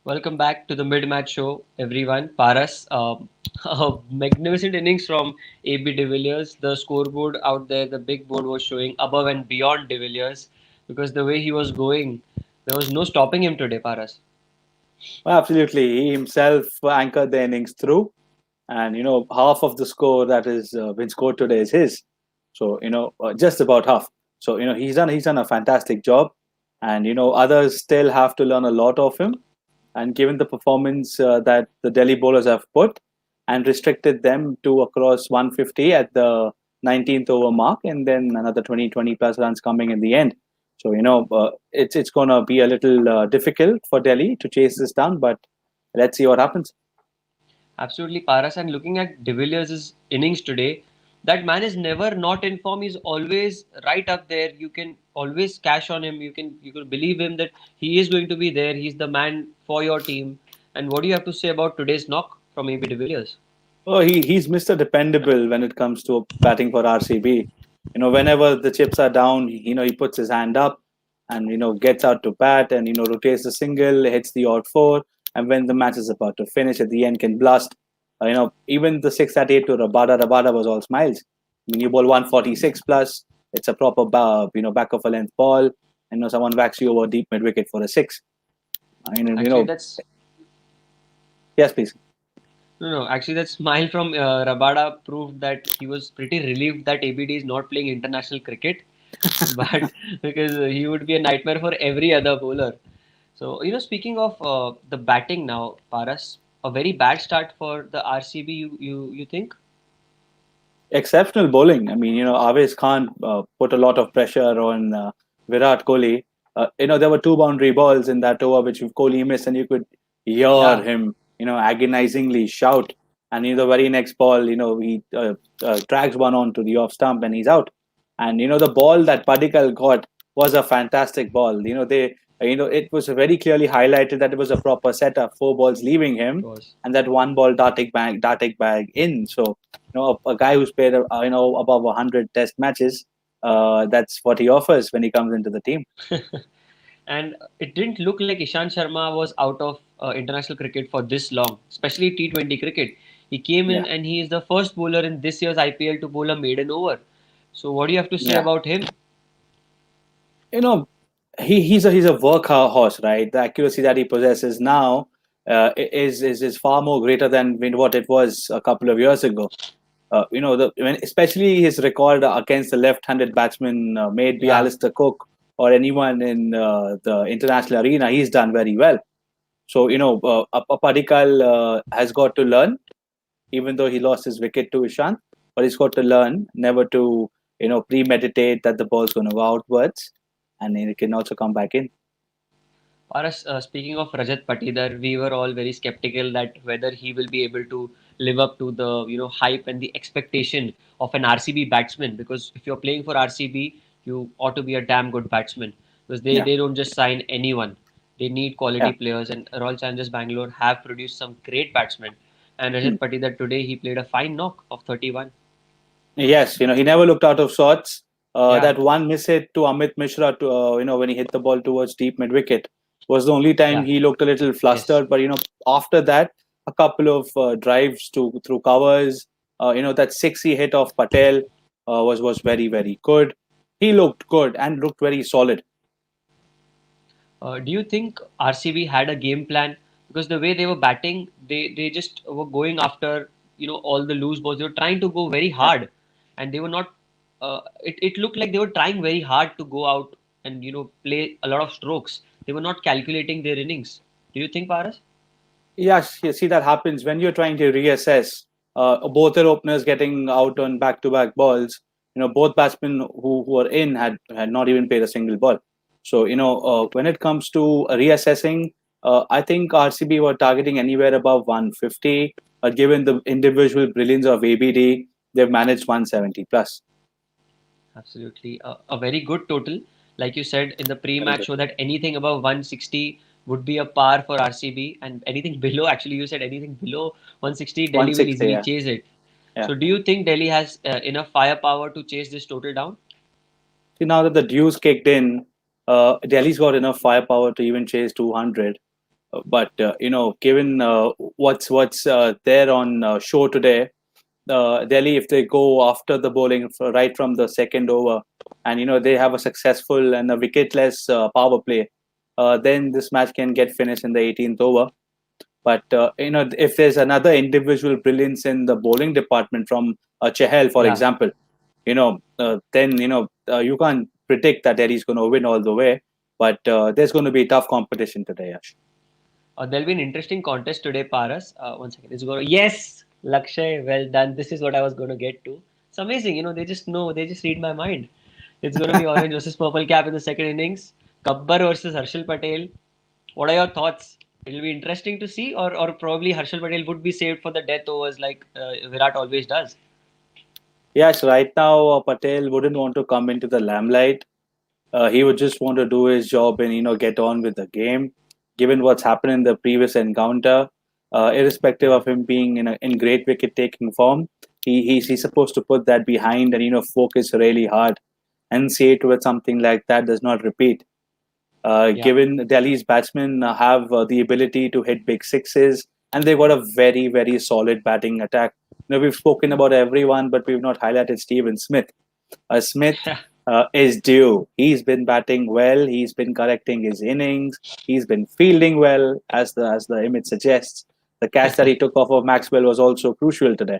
Welcome back to the mid-match show, everyone. Paras, a magnificent innings from AB de Villiers. The scoreboard out there, the big board was showing above and beyond de Villiers because the way he was going, there was no stopping him today, Paras. Well, absolutely. He himself anchored the innings through, and half of the score that is been scored today is his. So just about half. So he's done a fantastic job, and others still have to learn a lot of him. And given the performance that the Delhi bowlers have put and restricted them to across 150 at the 19th over mark, and then another 20 plus runs coming in the end. So it's going to be a little difficult for Delhi to chase this down, but let's see what happens. Absolutely, Paras. And looking at de Villiers' innings today, that man is never not in form. He's always right up there. You can always cash on him. You can believe him that he is going to be there. He's the man for your team. And what do you have to say about today's knock from AB de Villiers? Oh, he's Mr. Dependable when it comes to batting for RCB. Whenever the chips are down, he puts his hand up and gets out to bat and rotates the single, hits the odd four, and when the match is about to finish at the end, can blast. Even the six at eight to Rabada was all smiles. I mean, you bowl 146 plus, it's a proper back of a length ball, and someone whacks you over deep mid wicket for a six. I mean, Actually, that's yes, please. no. Actually, that smile from Rabada proved that he was pretty relieved that ABD is not playing international cricket, but because he would be a nightmare for every other bowler. So, speaking of the batting now, Paras, a very bad start for the RCB. You think? Exceptional bowling. I mean, Aves Khan put a lot of pressure on Virat Kohli. There were two boundary balls in that over which Kohli missed, and you could hear Yeah, him, agonizingly shout. And the very next ball, he drags one onto the off stump and he's out. And the ball that Padikkal got was a fantastic ball. It was very clearly highlighted that it was a proper setup, four balls leaving it him, was. and that one ball Dartik bag in. So a guy who's played above 100 test matches, that's what he offers when he comes into the team. And it didn't look like Ishan Sharma was out of international cricket for this long, especially T20 cricket. He came Yeah, in and he is the first bowler in this year's IPL to bowl a maiden over. So, what do you have to say yeah. about him? you know he's a workhorse, right? The accuracy that he possesses now is far more greater than what it was a couple of years ago. Especially his record against the left-handed batsman, may it be Yeah, Alistair Cook or anyone in the international arena, he's done very well. So Padikkal has got to learn, even though he lost his wicket to Ishant, but he's got to learn never to premeditate that the ball's going to go outwards, and it can also come back in. Paras, speaking of Rajat Patidar, we were all very skeptical that whether he will be able to live up to the hype and the expectation of an RCB batsman. Because if you're playing for RCB, you ought to be a damn good batsman because they Yeah, they don't just sign anyone. They need quality yeah. players, and Royal Challengers Bangalore have produced some great batsmen. And Hmm. Rajat Patidar today he played a fine knock of 31. Yes, he never looked out of sorts. Yeah. That one miss hit to Amit Mishra, to when he hit the ball towards deep mid wicket, was the only time Yeah. he looked a little Yes. flustered. But after that, a couple of drives to through covers. That six he hit off Patel was very very good. He looked good and looked very solid. Do you think RCB had a game plan? Because the way they were batting, they just were going after all the loose balls. They were trying to go very Yeah. hard, and they were not. It looked like they were trying very hard to go out and play a lot of strokes. They were not calculating their innings. Do you think, Paras? Yes, you see that happens when you're trying to reassess. Both their openers getting out on back-to-back balls. Both batsmen who were in had not even played a single ball. So when it comes to reassessing, I think RCB were targeting anywhere above 150. Given the individual brilliance of ABD, they've managed 170 plus. Absolutely. A very good total. Like you said in the Very pre-match good. show that anything above 160 would be a par for RCB, and anything below, actually you said anything below 160, Delhi will 160, easily yeah, chase it. yeah. So do you think Delhi has enough firepower to chase this total down? See, now that the dues kicked in, Delhi's got enough firepower to even chase 200. But given what's there on show today, Delhi, if they go after the bowling right from the second over, and they have a successful and a wicketless power play, then this match can get finished in the 18th over. But if there's another individual brilliance in the bowling department from Chahal, for Yeah. example, then you can't predict that Delhi's going to win all the way. But there's going to be tough competition today, Yash. There'll be an interesting contest today, Paras. One second. It's going to, yes, Lakshay, well done. This is what I was going to get to. It's amazing. They just know, they just read my mind. It's going to be orange versus purple cap in the second innings. Kabbar versus Harshal Patel. What are your thoughts? It'll be interesting to see, or probably Harshal Patel would be saved for the death overs like Virat always does. Yes, right now Patel wouldn't want to come into the limelight. He would just want to do his job and get on with the game. Given what's happened in the previous encounter, irrespective Yeah, of him being in great wicket taking form, he's supposed to put that behind and focus really hard and see to it something like that does not repeat. yeah, Given Delhi's batsmen have the ability to hit big sixes, and they've got a very, very solid batting attack. We've spoken about everyone, but we've not highlighted Steven Smith. Smith is due. He's been batting well. He's been correcting his innings. He's been fielding well, as the image suggests. The catch that he took off of Maxwell was also crucial today.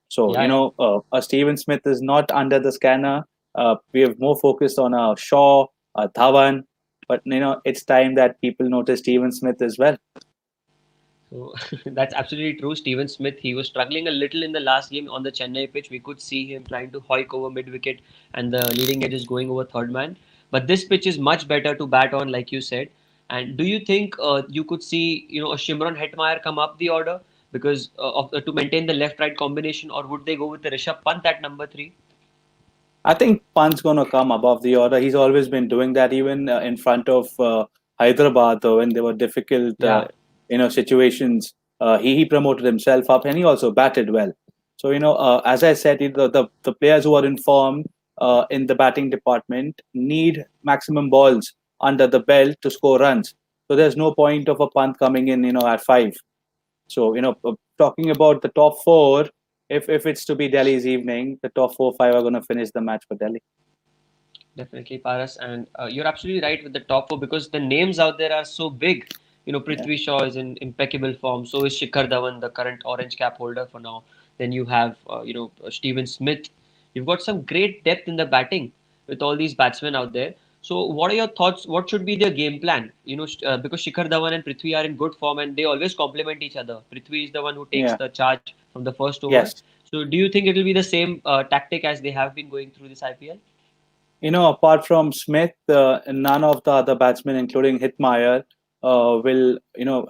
So, yeah, yeah. Steven Smith is not under the scanner. We have more focused on Shaw, Dhawan, but it's time that people notice Steven Smith as well. So that's absolutely true. Steven Smith, he was struggling a little in the last game on the Chennai pitch. We could see him trying to hoik over mid wicket and the leading edge is going over third man. But this pitch is much better to bat on, like you said. And do you think you could see, a Shimron Hetmeyer come up the order because to maintain the left-right combination, or would they go with the Rishabh Pant at number three? I think Pant's going to come above the order. He's always been doing that, even in front of Hyderabad, when there were difficult, Yeah, situations. He promoted himself up, and he also batted well. So as I said, the players who are in form in the batting department need maximum balls under the belt to score runs. So there's no point of a Pant coming in, at five. So, talking about the top four, if it's to be Delhi's evening, the top 4 5 are going to finish the match for Delhi. definitely, Paras. And you're absolutely right with the top four because the names out there are so big. Yeah. Prithvi Shaw is in impeccable form. So is Shikhar Dhawan, the current orange cap holder for now. Then you have, Steven Smith. You've got some great depth in the batting with all these batsmen out there. So, what are your thoughts? What should be their game plan? Because Shikhar Dhawan and Prithvi are in good form and they always complement each other. Prithvi is the one who takes Yeah. the charge from the first over. Yes. So, do you think it will be the same tactic as they have been going through this IPL? Apart from Smith, none of the other batsmen, including Hitmeyer, will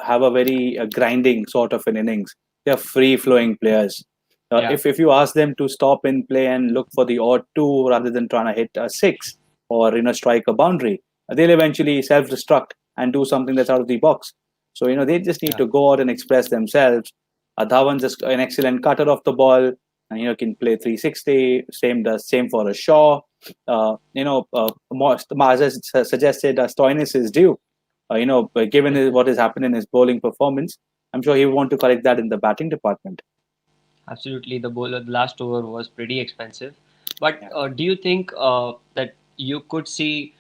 have a very grinding sort of an innings. They're free flowing players. Yeah. If you ask them to stop in play and look for the odd two rather than trying to hit a six or strike a boundary, they'll eventually self destruct and do something that's out of the box. So they just need Yeah. to go out and express themselves. Dhawan's just an excellent cutter of the ball, and can play 360. Same for a Shaw. As I suggested, Stoinis is due. Given what has happened in his bowling performance, I'm sure he will want to correct that in the batting department. Absolutely, the bowler, the last over was pretty expensive. But Yeah. do you think that you could see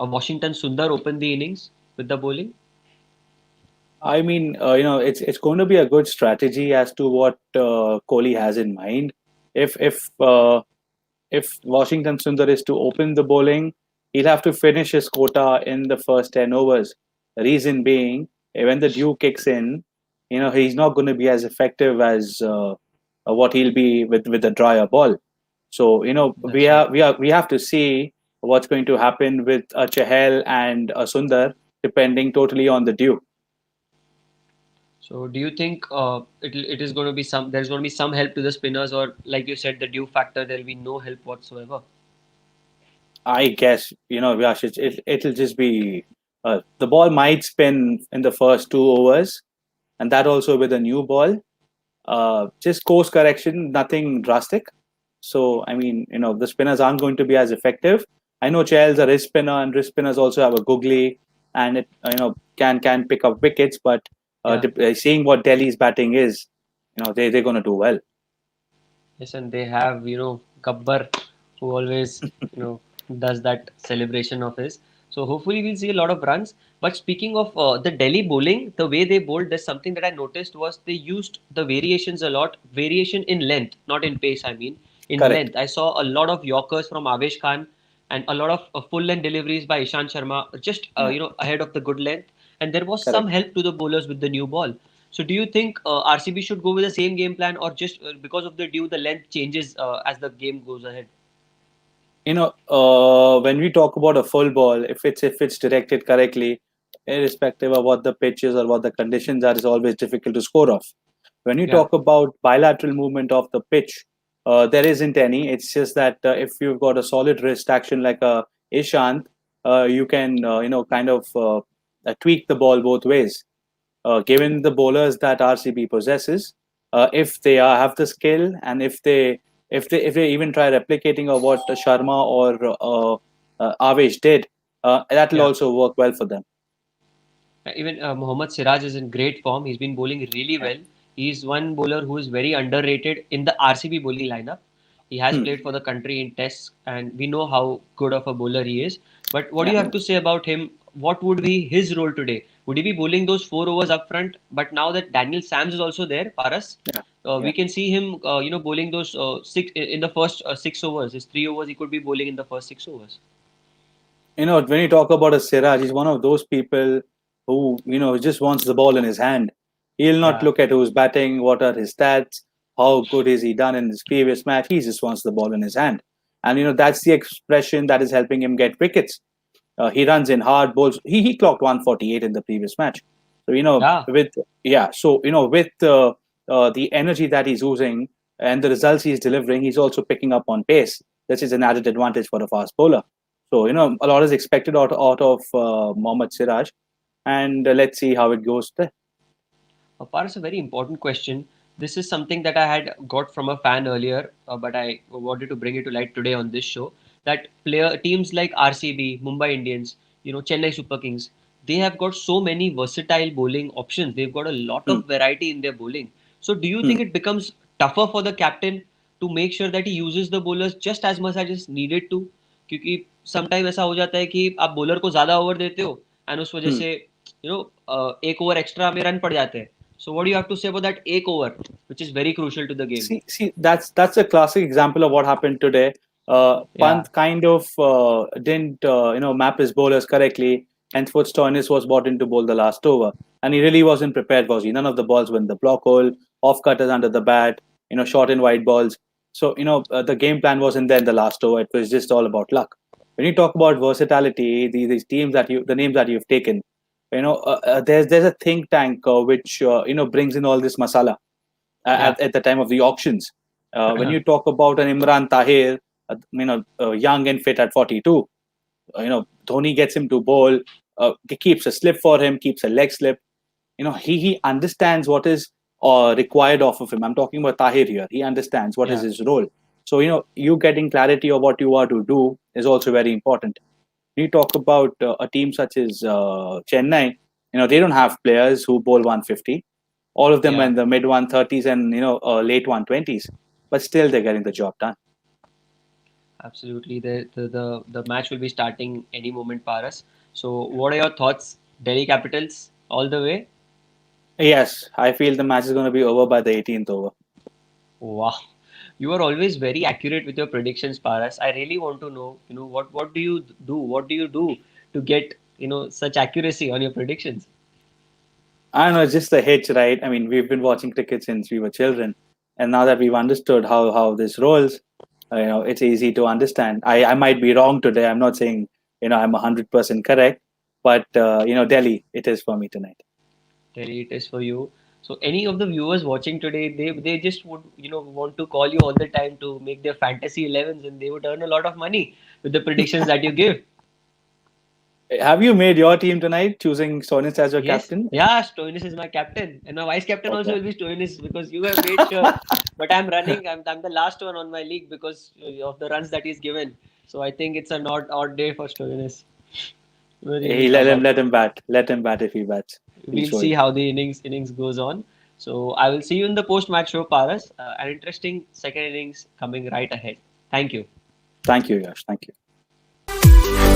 a Washington Sundar open the innings with the bowling? I mean, it's going to be a good strategy as to what Kohli has in mind. If Washington Sundar is to open the bowling, he'll have to finish his quota in the first 10 overs. The reason being, when the dew kicks in, he's not going to be as effective as what he'll be with a drier ball. So, That's right. we have to see what's going to happen with Chahal and Sundar, depending totally on the dew. So do you think it is going to be there's going to be some help to the spinners, or like you said, the dew factor, there'll be no help whatsoever? I guess Yash, it'll just be the ball might spin in the first 2 overs, and that also with a new ball. Just course correction, nothing drastic. So I mean, the spinners aren't going to be as effective. I know Chael's a wrist spinner, and wrist spinners also have a googly, and it can pick up wickets. But Yeah. seeing what Delhi's batting is, they're going to do well. Yes, and they have, Gabbar, who always, does that celebration of his. So hopefully we'll see a lot of runs. But speaking of the Delhi bowling, the way they bowled, there's something that I noticed was they used the variations a lot. Variation in length, not in pace, I mean. In Correct. length. I saw a lot of Yorkers from Avesh Khan and a lot of full length deliveries by Ishant Sharma, just, Yeah. ahead of the good length. And there was some Correct. help to the bowlers with the new ball. So do you think RCB should go with the same game plan, or just because of the due, the length changes as the game goes ahead? When we talk about a full ball, if it's directed correctly, irrespective of what the pitch is or what the conditions are, is always difficult to score off. When you Yeah, talk about bilateral movement of the pitch, there isn't any. It's just that if you've got a solid wrist action like a Ishant, you can kind of tweak the ball both ways. Given the bowlers that RCB possesses, if they have the skill, and if they even try replicating of what Sharma or Avesh did, that will yeah. also work well for them. Even Mohammad Siraj is in great form. He's been bowling really Yeah. well. He's one bowler who is very underrated in the RCB bowling lineup. He has Hmm. played for the country in tests, and we know how good of a bowler he is. But what do Yeah. you have to say about him? What would be his role today? Would he be bowling those 4 overs up front? But now that Daniel Sams is also there, Paras, Yeah. we Yeah. can see him, bowling those six in the first 6 overs. His 3 overs, he could be bowling in the first 6 overs. When you talk about a Siraj, he's one of those people who just wants the ball in his hand. He'll not Yeah, look at who's batting, what are his stats, how good is he done in his previous match. He just wants the ball in his hand, and that's the expression that is helping him get wickets. He runs in hard bowls. He clocked 148 in the previous match. So yeah, with yeah, so with the energy that he's using and the results he's delivering, he's also picking up on pace. This is an added advantage for a fast bowler. So a lot is expected out of Mohammad Siraj, and let's see how it goes there. Paras, a very important question. This is something that I had got from a fan earlier, but I wanted to bring it to light today on this show. That player teams like RCB, Mumbai Indians, Chennai Super Kings, they have got so many versatile bowling options. They've got a lot Hmm. of variety in their bowling. So, do you Hmm. think it becomes tougher for the captain to make sure that he uses the bowlers just as much as is needed to? क्योंकि sometime ऐसा हो जाता है कि आप bowler को ज्यादा over देते हो एंड उस वजह Hmm. से एक ओवर एक्स्ट्रा में रन पड़ जाते हैं. So what do you have to say about that ek over, which is very crucial to the game? See, that's a classic example of what happened today. Yeah, Pant kind of didn't map his bowlers correctly, and Stoinis was brought in to bowl the last over, and he really wasn't prepared. Was he? None of the balls were in the block hole, off cutters under the bat, short and wide balls. So the game plan wasn't there in the last over. It was just all about luck. When you talk about versatility, these teams the names that you've taken, there's a think tank which brings in all this masala yeah, at the time of the auctions. When you talk about an Imran Tahir, young and fit at 42, Dhoni gets him to bowl, keeps a slip for him, keeps a leg slip. He understands what is required of him. I'm talking about Tahir here. He understands what is yeah, his role. So you getting clarity of what you are to do is also very important. When you talk about a team such as Chennai, they don't have players who bowl 150. All of them are yeah. in the mid 130s and late 120s, but still they're getting the job done. Absolutely. The match will be starting any moment, Paras. So what are your thoughts? Delhi Capitals all the way? Yes, I feel the match is going to be over by the 18th over. Wow. You are always very accurate with your predictions, Paras. I really want to know, what do you do? What do you do to get, such accuracy on your predictions? I don't know, it's just a hitch, right? I mean, we've been watching cricket since we were children, and now that we've understood how this rolls, it's easy to understand. I might be wrong today. I'm not saying I'm 100% correct, but Delhi, it is for me tonight. Terry, it is for you. So any of the viewers watching today, they just would want to call you all the time to make their fantasy 11s, and they would earn a lot of money with the predictions that you give. Have you made your team tonight, choosing Sonis as your Yes, captain? yeah, Stoinis is my captain, and my vice captain also Okay. will be Stoinis because you have made sure. But I'm running. I'm the last one on my league because of the runs that he's given. So I think it's an odd day for Stoinis. Very He but let him bat. Let him bat if he bats. He'll we'll show see you. how the innings goes on. So I will see you in the post match show, Paras. An interesting second innings coming right ahead. Thank you. Thank you, Yash. Thank you.